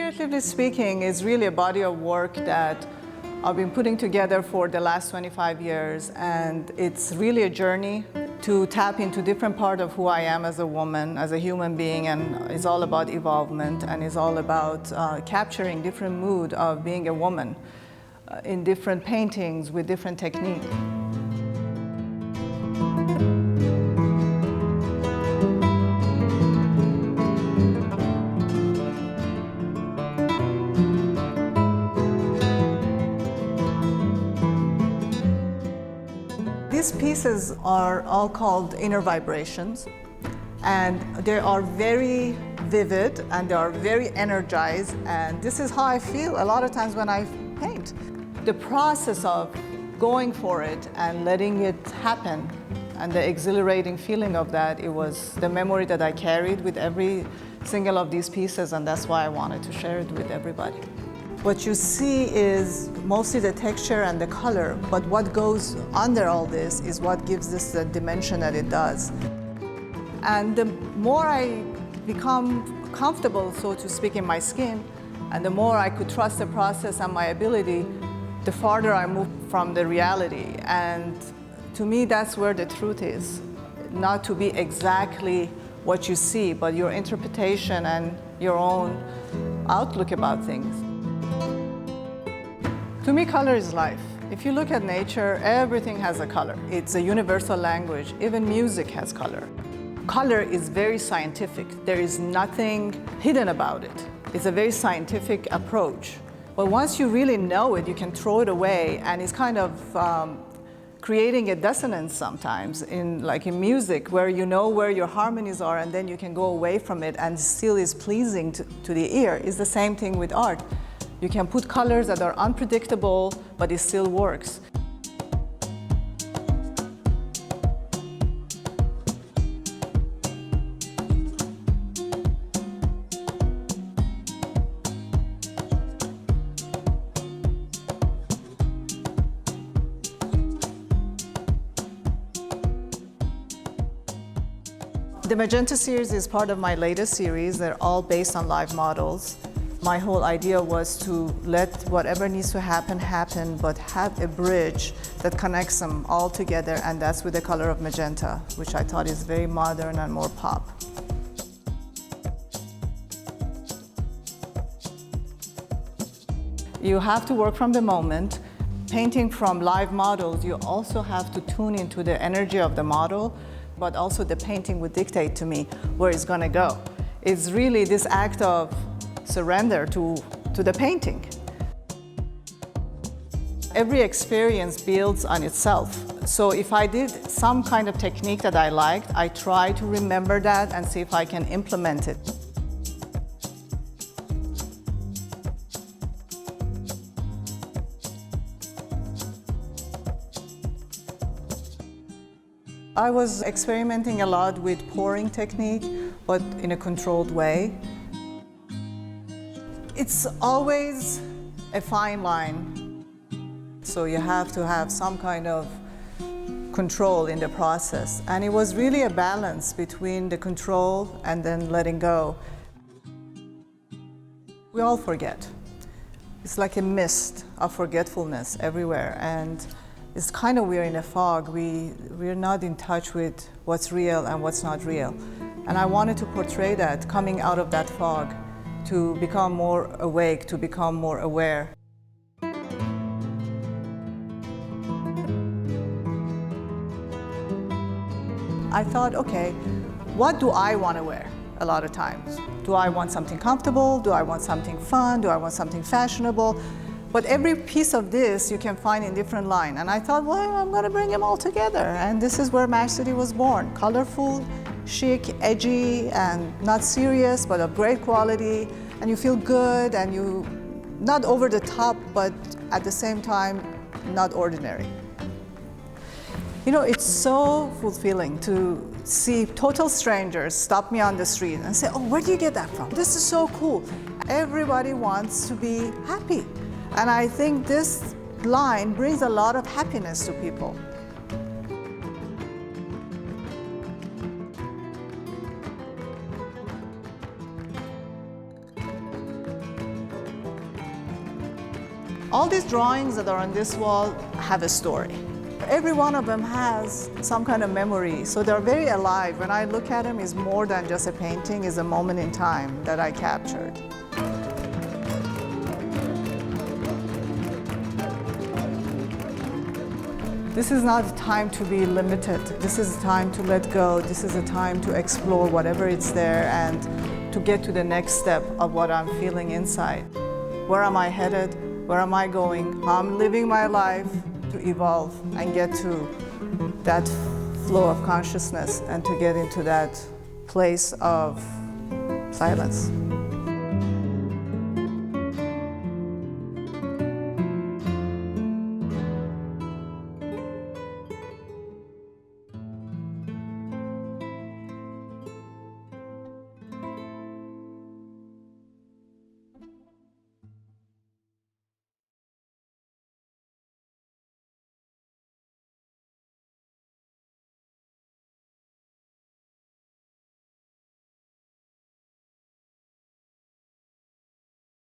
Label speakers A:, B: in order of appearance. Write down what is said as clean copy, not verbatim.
A: Figuratively speaking is really a body of work that I've been putting together for the last 25 years, and it's really a journey to tap into different part of who I am as a woman, as a human being, and it's all about evolvement, and it's all about capturing different mood of being a woman in different paintings with different technique. These pieces are all called inner vibrations, and they are very vivid and they are very energized, and this is how I feel a lot of times when I paint. The process of going for it and letting it happen and the exhilarating feeling of that, it was the memory that I carried with every single of these pieces, and that's why I wanted to share it with everybody. What you see is mostly the texture and the color, but what goes under all this is what gives this the dimension that it does. And the more I become comfortable, so to speak, in my skin, and the more I could trust the process and my ability, the farther I move from the reality. And to me, that's where the truth is. Not to be exactly what you see, but your interpretation and your own outlook about things. To me, color is life. If you look at nature, everything has a color. It's a universal language. Even music has color. Color is very scientific. There is nothing hidden about it. It's a very scientific approach. But once you really know it, you can throw it away, and it's kind of creating a dissonance sometimes in music, where you know where your harmonies are, and then you can go away from it and still is pleasing to the ear. It's the same thing with art. You can put colors that are unpredictable, but it still works. The Magenta Series is part of my latest series. They're all based on live models. My whole idea was to let whatever needs to happen, happen, but have a bridge that connects them all together, and that's with the color of magenta, which I thought is very modern and more pop. You have to work from the moment. Painting from live models, you also have to tune into the energy of the model, but also the painting would dictate to me where it's gonna go. It's really this act of surrender to the painting. Every experience builds on itself. So if I did some kind of technique that I liked, I try to remember that and see if I can implement it. I was experimenting a lot with pouring technique, but in a controlled way. It's always a fine line, so you have to have some kind of control in the process. And it was really a balance between the control and then letting go. We all forget. It's like a mist of forgetfulness everywhere, and it's kind of we're in a fog. We're not in touch with what's real and what's not real. And I wanted to portray that coming out of that fog, to become more awake, to become more aware. I thought, okay, what do I want to wear a lot of times? Do I want something comfortable? Do I want something fun? Do I want something fashionable? But every piece of this you can find in different line. And I thought, well, I'm going to bring them all together. And this is where Match City was born. Colorful, chic, edgy, and not serious, but of great quality. And you feel good, and you, not over the top, but at the same time, not ordinary. You know, it's so fulfilling to see total strangers stop me on the street and say, oh, where do you get that from? This is so cool. Everybody wants to be happy. And I think this line brings a lot of happiness to people. All these drawings that are on this wall have a story. Every one of them has some kind of memory, so they're very alive. When I look at them, it's more than just a painting, it's a moment in time that I captured. This is not a time to be limited. This is a time to let go. This is a time to explore whatever is there and to get to the next step of what I'm feeling inside. Where am I headed? Where am I going? How I'm living my life to evolve and get to that flow of consciousness and to get into that place of silence.